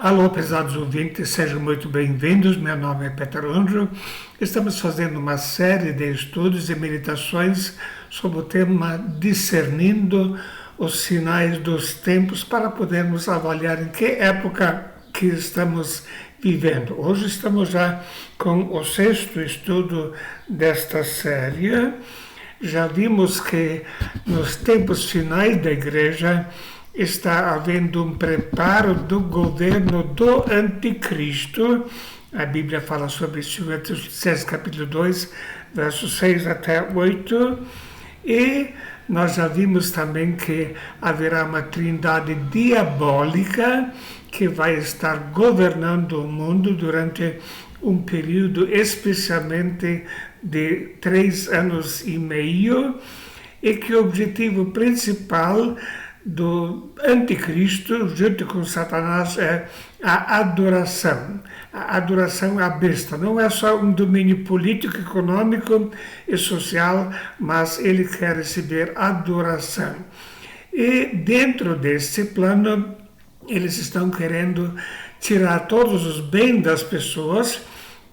Alô, prezados ouvintes, sejam muito bem-vindos. Meu nome é Peter Andrew. Estamos fazendo uma série de estudos e meditações sobre o tema Discernindo os Sinais dos Tempos para podermos avaliar em que época que estamos vivendo. Hoje estamos já com o sexto estudo desta série. Já vimos que nos tempos finais da Igreja está havendo um preparo do governo do anticristo. A Bíblia fala sobre isso em Efésios capítulo 2, versos 6 até 8. E nós já vimos também que haverá uma trindade diabólica que vai estar governando o mundo durante um período especialmente de 3 anos e meio, e que o objetivo principal do anticristo, junto com Satanás, é a adoração à besta. Não é só um domínio político, econômico e social, mas ele quer receber adoração. E dentro desse plano, eles estão querendo tirar todos os bens das pessoas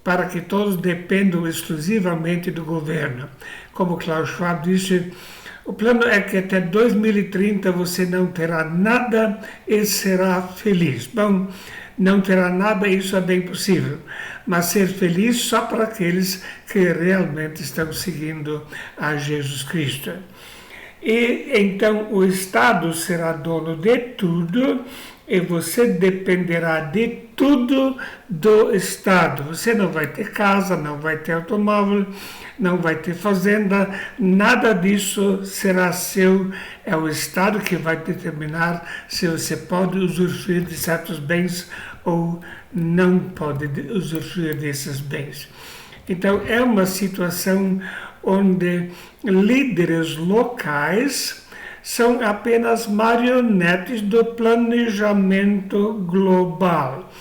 para que todos dependam exclusivamente do governo. Como Klaus Schwab disse, o plano é que até 2030 você não terá nada e será feliz. Bom, não terá nada, isso é bem possível, mas ser feliz só para aqueles que realmente estão seguindo a Jesus Cristo. E então o Estado será dono de tudo e você dependerá de tudo do Estado. Você não vai ter casa, não vai ter automóvel, não vai ter fazenda, nada disso será seu. É o Estado que vai determinar se você pode usufruir de certos bens ou não pode usufruir desses bens. Então é uma situação onde líderes locais são apenas marionetes do planejamento global.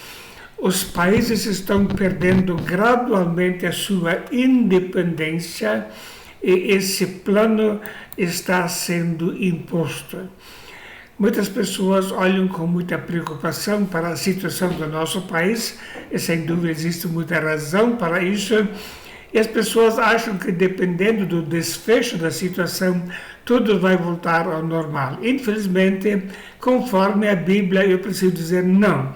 Os países estão perdendo gradualmente a sua independência e esse plano está sendo imposto. Muitas pessoas olham com muita preocupação para a situação do nosso país, e sem dúvida existe muita razão para isso. E as pessoas acham que, dependendo do desfecho da situação, tudo vai voltar ao normal. Infelizmente, conforme a Bíblia, eu preciso dizer não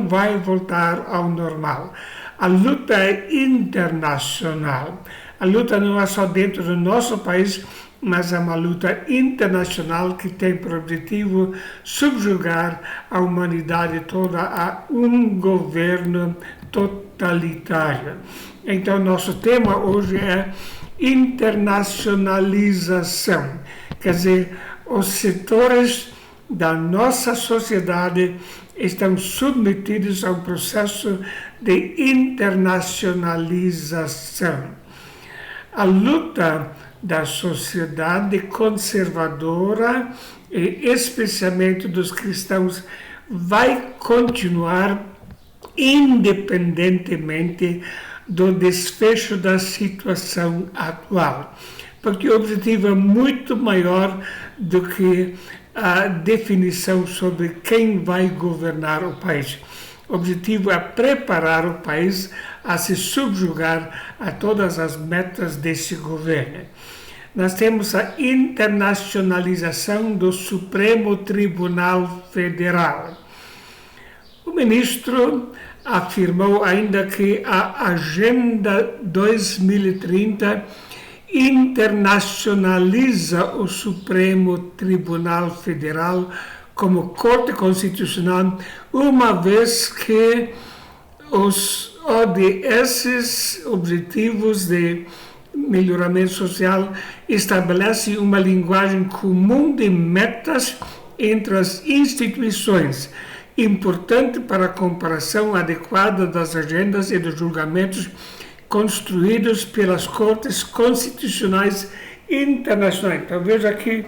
vai voltar ao normal. A luta é internacional. A luta não é só dentro do nosso país, mas é uma luta internacional que tem por objetivo subjugar a humanidade toda a um governo totalitário. Então, nosso tema hoje é internacionalização. Quer dizer, os setores da nossa sociedade estão submetidos a um processo de internacionalização. A luta da sociedade conservadora, e especialmente dos cristãos, vai continuar independentemente do desfecho da situação atual, porque o objetivo é muito maior do que a definição sobre quem vai governar o país. O objetivo é preparar o país a se subjugar a todas as metas desse governo. Nós temos a internacionalização do Supremo Tribunal Federal. O ministro afirmou ainda que a Agenda 2030 internacionaliza o Supremo Tribunal Federal como Corte Constitucional, uma vez que os ODS, Objetivos de Melhoramento Social, estabelecem uma linguagem comum de metas entre as instituições, importante para a comparação adequada das agendas e dos julgamentos construídos pelas Cortes Constitucionais Internacionais. Então, veja aqui,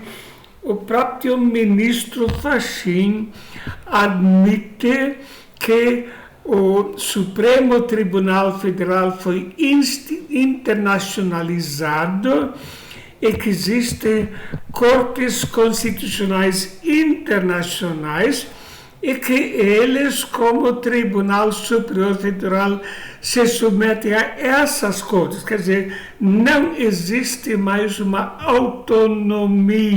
o próprio ministro Fachin admite que o Supremo Tribunal Federal foi internacionalizado e que existem cortes constitucionais internacionais e que eles, como Tribunal Superior Federal, se submetem a essas coisas. Quer dizer, não existe mais uma autonomia.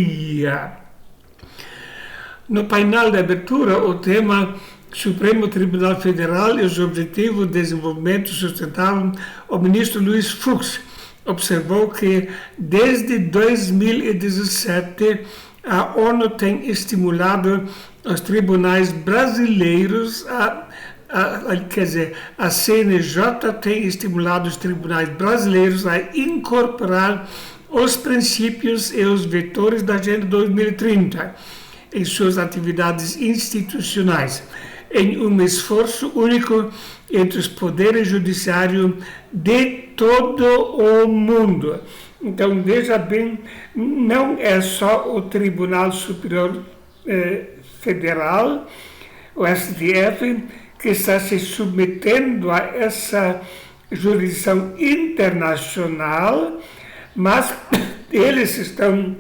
No painel de abertura, o tema Supremo Tribunal Federal e os Objetivos de Desenvolvimento Sustentável, o ministro Luiz Fux observou que desde 2017 a ONU tem estimulado os tribunais brasileiros, quer dizer, a CNJ tem estimulado os tribunais brasileiros a incorporar os princípios e os vetores da Agenda 2030 em suas atividades institucionais, em um esforço único entre os poderes judiciários de todo o mundo. Então, veja bem, não é só o Tribunal Superior Federal, o STF, que está se submetendo a essa jurisdição internacional, mas eles estão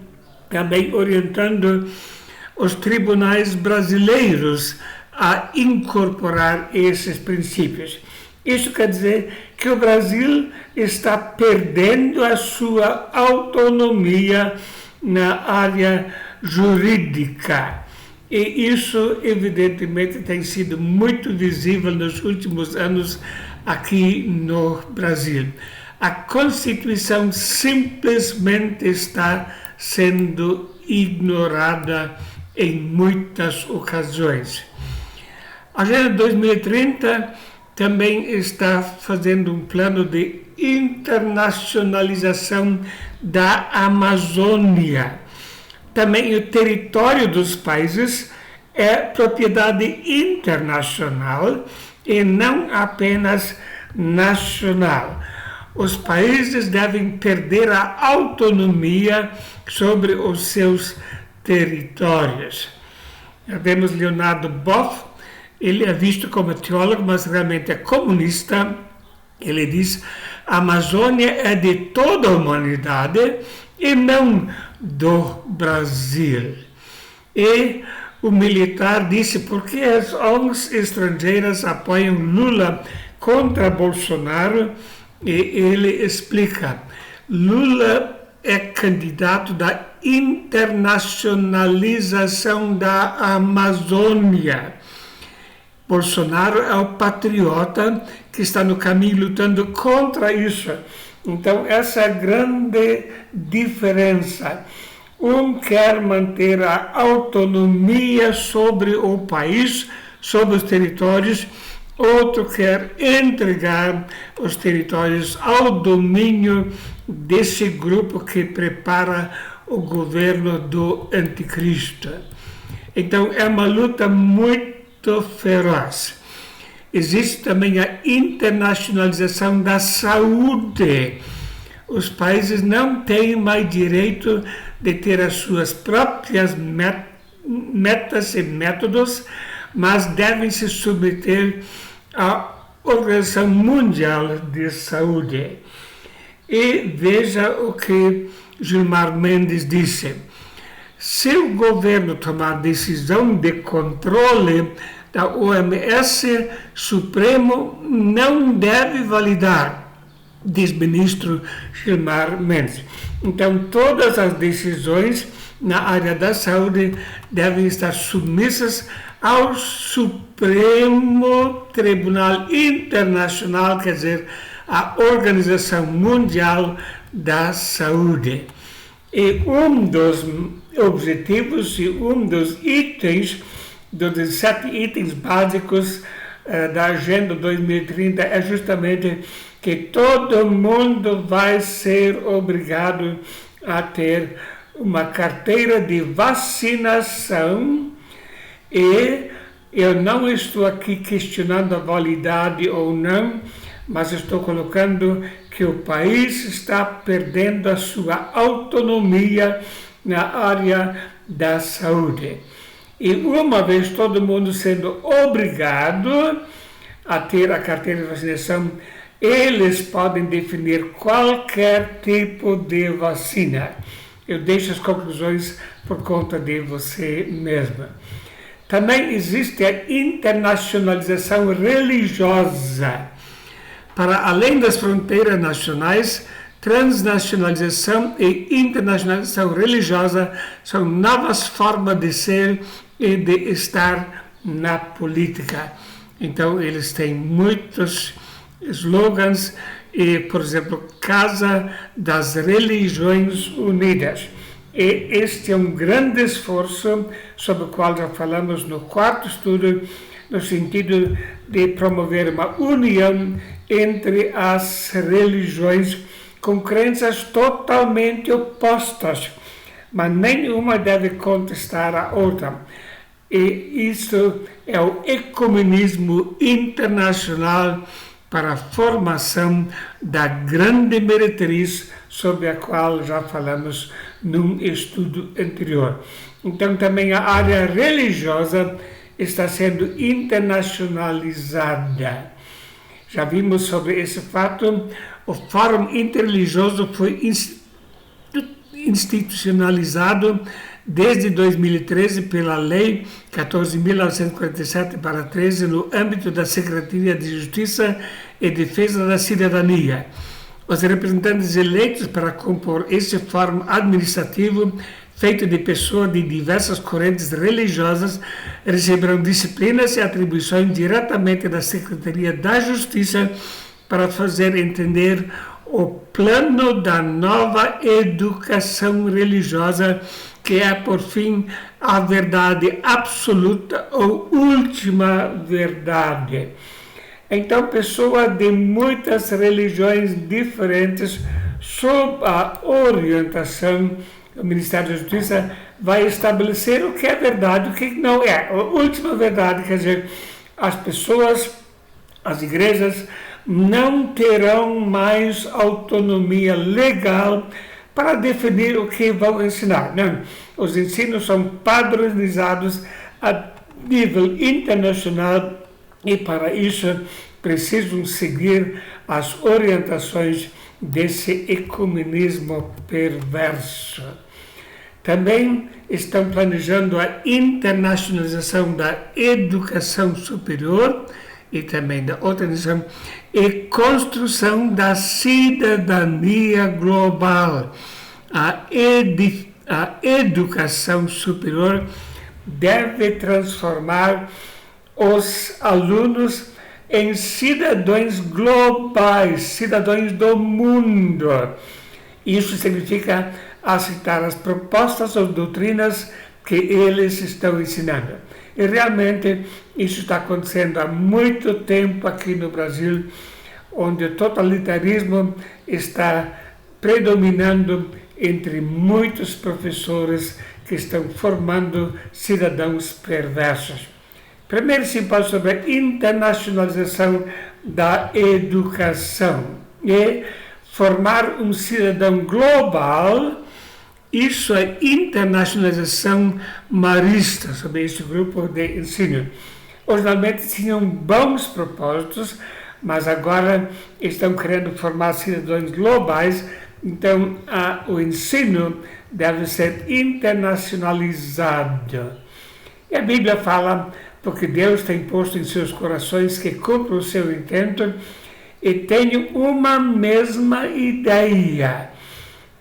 também orientando os tribunais brasileiros a incorporar esses princípios. Isso quer dizer que o Brasil está perdendo a sua autonomia na área jurídica. E isso, evidentemente, tem sido muito visível nos últimos anos aqui no Brasil. A Constituição simplesmente está sendo ignorada em muitas ocasiões. A Agenda 2030 também está fazendo um plano de internacionalização da Amazônia. Também o território dos países é propriedade internacional e não apenas nacional. Os países devem perder a autonomia sobre os seus territórios. Vemos Leonardo Boff, ele é visto como teólogo, mas realmente é comunista. Ele diz: a Amazônia é de toda a humanidade e não do Brasil. E o militar disse: por que as ONGs estrangeiras apoiam Lula contra Bolsonaro? E ele explica: Lula é candidato da internacionalização da Amazônia. Bolsonaro é o patriota que está no caminho lutando contra isso. Então, essa é a grande diferença. Um quer manter a autonomia sobre o país, sobre os territórios, outro quer entregar os territórios ao domínio desse grupo que prepara o governo do anticristo. Então, é uma luta muito feroz. Existe também a internacionalização da saúde. Os países não têm mais direito de ter as suas próprias metas e métodos, mas devem se submeter à Organização Mundial de Saúde. E veja o que Gilmar Mendes disse: se o governo tomar decisão de controle da OMS, Supremo não deve validar, diz ministro Gilmar Mendes. Então, todas as decisões na área da saúde devem estar submissas ao Supremo Tribunal Internacional, quer dizer, a Organização Mundial da Saúde. E um dos objetivos e um dos itens, dos 17 itens básicos da Agenda 2030 é justamente que todo mundo vai ser obrigado a ter uma carteira de vacinação. E eu não estou aqui questionando a validade ou não, mas estou colocando que o país está perdendo a sua autonomia na área da saúde. E uma vez todo mundo sendo obrigado a ter a carteira de vacinação, eles podem definir qualquer tipo de vacina. Eu deixo as conclusões por conta de você mesma. Também existe a internacionalização religiosa. Para além das fronteiras nacionais, transnacionalização e internacionalização religiosa são novas formas de ser e de estar na política. Então, eles têm muitos slogans, e, por exemplo, Casa das Religiões Unidas. E este é um grande esforço sobre o qual já falamos no quarto estudo, no sentido de promover uma união entre as religiões com crenças totalmente opostas, mas nenhuma deve contestar a outra. E isso é o ecumenismo internacional para a formação da grande meretriz sobre a qual já falamos num estudo anterior. Então também a área religiosa está sendo internacionalizada. Já vimos sobre esse fato. O Fórum Interreligioso foi institucionalizado desde 2013 pela Lei 14.947/13 no âmbito da Secretaria de Justiça e Defesa da Cidadania. Os representantes eleitos para compor este fórum administrativo, feito de pessoas de diversas correntes religiosas, receberão disciplinas e atribuições diretamente da Secretaria da Justiça para fazer entender o plano da nova educação religiosa, que é, por fim, a verdade absoluta ou última verdade. Então, pessoas de muitas religiões diferentes, sob a orientação do Ministério da Justiça, vai estabelecer o que é verdade e o que não é. A última verdade, quer dizer, as pessoas, as igrejas, não terão mais autonomia legal para definir o que vão ensinar. Não. Os ensinos são padronizados a nível internacional e, para isso, precisam seguir as orientações desse ecumenismo perverso. Também estão planejando a internacionalização da educação superior e também da organização e construção da cidadania global. A educação superior deve transformar os alunos em cidadãos globais, cidadãos do mundo. Isso significa aceitar as propostas ou doutrinas que eles estão ensinando. E realmente isso está acontecendo há muito tempo aqui no Brasil, onde o totalitarismo está predominando entre muitos professores que estão formando cidadãos perversos. Primeiro simpósio sobre a internacionalização da educação e formar um cidadão global. Isso é internacionalização marista sobre este grupo de ensino. Originalmente tinham bons propósitos, mas agora estão querendo formar cidadãos globais, então o ensino deve ser internacionalizado. E a Bíblia fala, porque Deus tem posto em seus corações que cumpram o seu intento e tenham uma mesma ideia,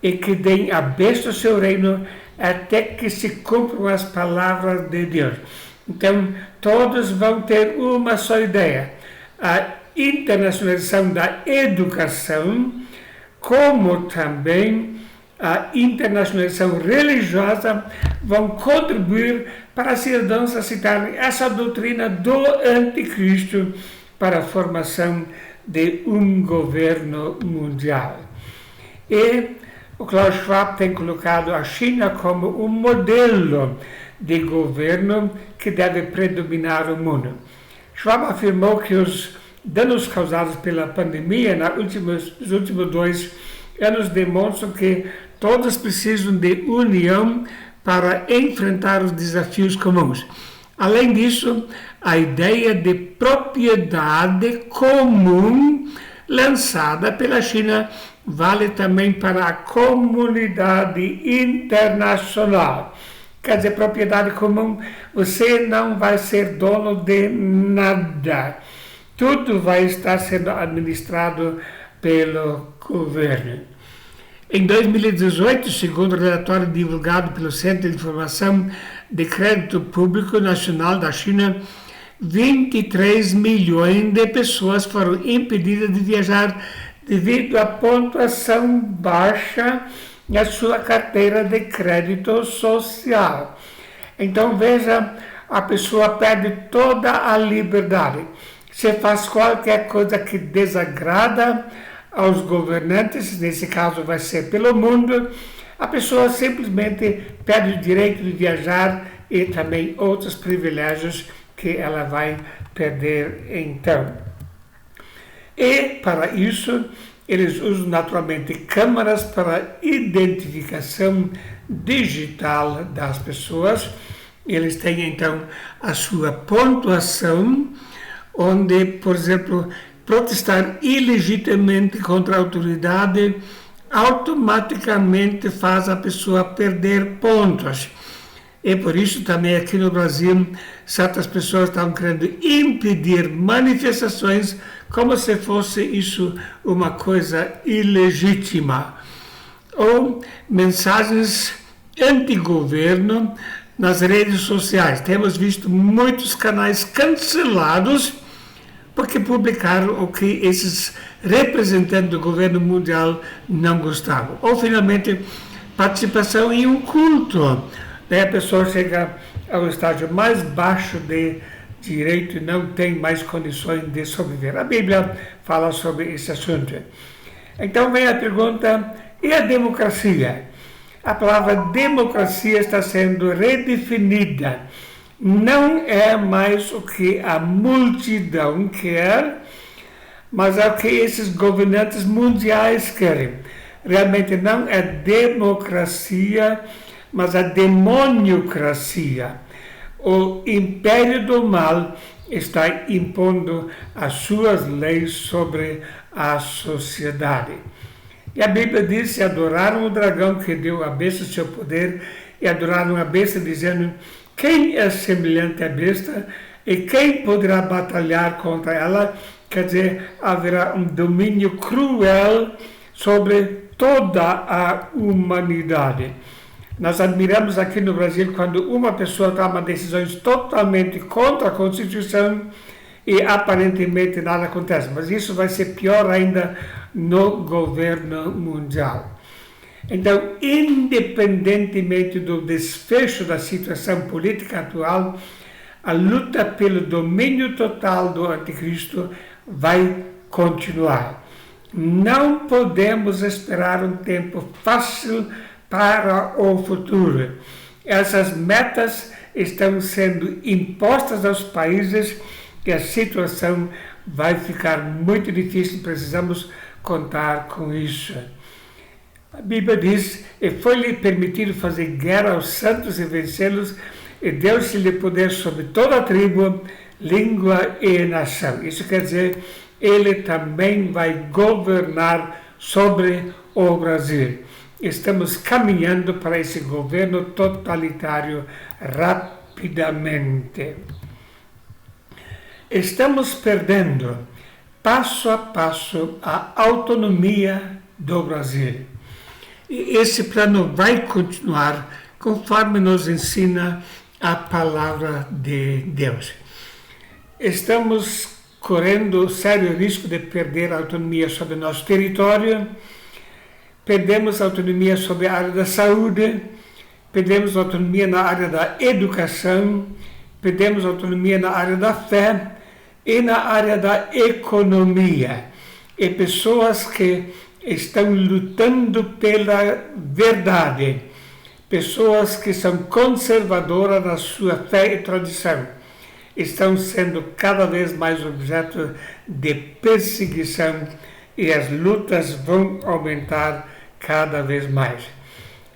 e que deem a besta o seu reino até que se cumpram as palavras de Deus. Então, todos vão ter uma só ideia. A internacionalização da educação, como também a internacionalização religiosa, vão contribuir para cidadãos aceitarem essa doutrina do anticristo para a formação de um governo mundial. E o Klaus Schwab tem colocado a China como um modelo de governo que deve predominar o mundo. Schwab afirmou que os danos causados pela pandemia nos últimos 2 anos demonstram que todos precisam de união para enfrentar os desafios comuns. Além disso, a ideia de propriedade comum lançada pela China vale também para a comunidade internacional. quer dizer, propriedade comum, você não vai ser dono de nada. Tudo vai estar sendo administrado pelo governo. Em 2018, segundo o relatório divulgado pelo Centro de Informação de Crédito Público Nacional da China, 23 milhões de pessoas foram impedidas de viajar devido à pontuação baixa na sua carteira de crédito social. Então veja, a pessoa perde toda a liberdade. Se faz qualquer coisa que desagrada aos governantes, nesse caso vai ser pelo mundo, a pessoa simplesmente perde o direito de viajar e também outros privilégios que ela vai perder então. E para isso, eles usam naturalmente câmaras para identificação digital das pessoas. Eles têm então a sua pontuação, onde, por exemplo, protestar ilegitimamente contra a autoridade automaticamente faz a pessoa perder pontos. E por isso também aqui no Brasil, certas pessoas estão querendo impedir manifestações como se fosse isso uma coisa ilegítima. Ou mensagens anti-governo nas redes sociais. Temos visto muitos canais cancelados porque publicaram o que esses representantes do governo mundial não gostavam. Ou, finalmente, participação em um culto. A pessoa chega ao estágio mais baixo de direito e não tem mais condições de sobreviver. A Bíblia fala sobre esse assunto. Então vem a pergunta, e a democracia? A palavra democracia está sendo redefinida. Não é mais o que a multidão quer, mas é o que esses governantes mundiais querem. Realmente não é democracia, mas a demoniocracia. O império do mal está impondo as suas leis sobre a sociedade. E a Bíblia diz: se adoraram o dragão que deu à besta seu poder, e adoraram a besta, dizendo: quem é semelhante à besta e quem poderá batalhar contra ela? Quer dizer, haverá um domínio cruel sobre toda a humanidade. Nós admiramos aqui no Brasil quando uma pessoa toma decisões totalmente contra a Constituição e aparentemente nada acontece. Mas isso vai ser pior ainda no governo mundial. Então, independentemente do desfecho da situação política atual, a luta pelo domínio total do anticristo vai continuar. Não podemos esperar um tempo fácil para o futuro. Essas metas estão sendo impostas aos países e a situação vai ficar muito difícil. Precisamos contar com isso. A Bíblia diz: e foi-lhe permitido fazer guerra aos santos e vencê-los, e deu-se-lhe poder sobre toda a tribo, língua e nação. Isso quer dizer, ele também vai governar sobre o Brasil. Estamos caminhando para esse governo totalitário rapidamente. Estamos perdendo, passo a passo, a autonomia do Brasil. E esse plano vai continuar conforme nos ensina a palavra de Deus. Estamos correndo sério risco de perder a autonomia sobre nosso território. Perdemos autonomia sobre a área da saúde, perdemos autonomia na área da educação, perdemos autonomia na área da fé e na área da economia. E pessoas que estão lutando pela verdade, pessoas que são conservadoras na sua fé e tradição, estão sendo cada vez mais objeto de perseguição e as lutas vão aumentar cada vez mais.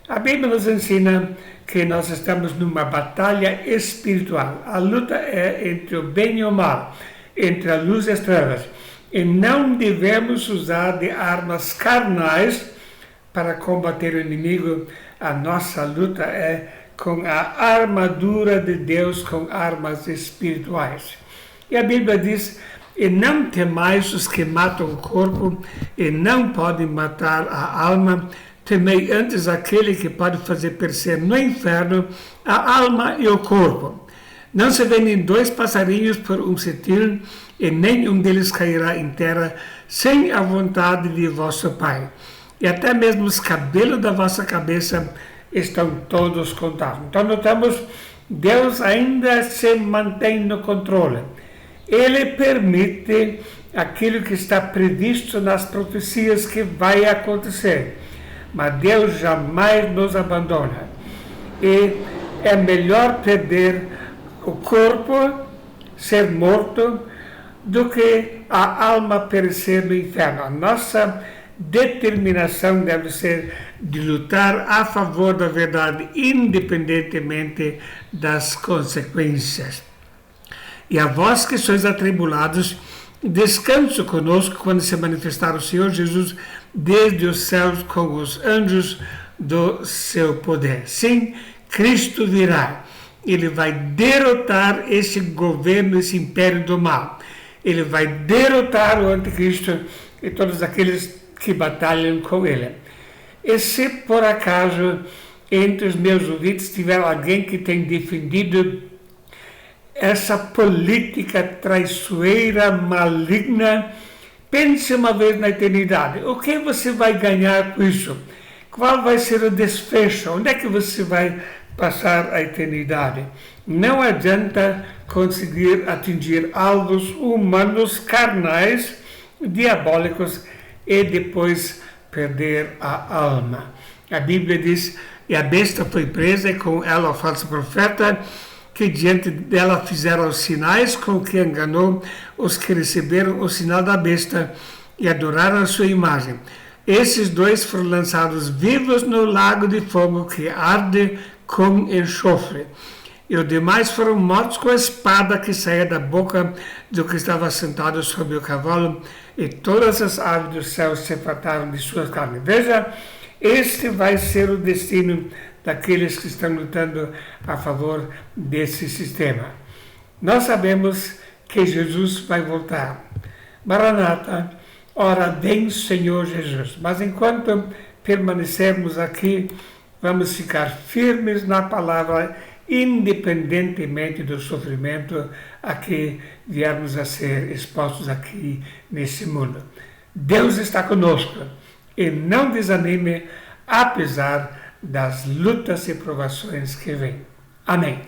A Bíblia nos ensina que nós estamos numa batalha espiritual. A luta é entre o bem e o mal, entre a luz e as trevas. E não devemos usar de armas carnais para combater o inimigo. A nossa luta é com a armadura de Deus, com armas espirituais. E a Bíblia diz: e não temais os que matam o corpo e não podem matar a alma, temei antes aquele que pode fazer perecer no inferno a alma e o corpo. Não se vendem 2 passarinhos por um cetil, e nenhum deles cairá em terra sem a vontade de vosso Pai. E até mesmo os cabelos da vossa cabeça estão todos contados. Então notamos, Deus ainda se mantém no controle. Ele permite aquilo que está previsto nas profecias que vai acontecer. Mas Deus jamais nos abandona. E é melhor perder o corpo, ser morto, do que a alma perecer no inferno. A nossa determinação deve ser de lutar a favor da verdade, independentemente das consequências. E a vós que sois atribulados, descanso conosco quando se manifestar o Senhor Jesus desde os céus com os anjos do seu poder. Sim, Cristo virá. Ele vai derrotar esse governo, esse império do mal. Ele vai derrotar o anticristo e todos aqueles que batalham com ele. E se por acaso entre os meus ouvintes tiver alguém que tem defendido essa política traiçoeira, maligna, pense uma vez na eternidade. O que você vai ganhar com isso? Qual vai ser o desfecho? Onde é que você vai passar a eternidade? Não adianta conseguir atingir alvos humanos, carnais, diabólicos e depois perder a alma. A Bíblia diz: e a besta foi presa e com ela o falso profeta, que diante dela fizeram os sinais com que enganou os que receberam o sinal da besta e adoraram a sua imagem. Esses 2 foram lançados vivos no lago de fogo que arde com enxofre. E os demais foram mortos com a espada que saía da boca do que estava sentado sobre o cavalo, e todas as aves do céu se fartaram de suas carnes. Veja, este vai ser o destino daqueles que estão lutando a favor desse sistema. Nós sabemos que Jesus vai voltar. Maranata, ora vem Senhor Jesus. Mas enquanto permanecermos aqui, vamos ficar firmes na palavra, independentemente do sofrimento a que viermos a ser expostos aqui nesse mundo. Deus está conosco e não desanime, apesar das lutas e provações que vêm. Amém.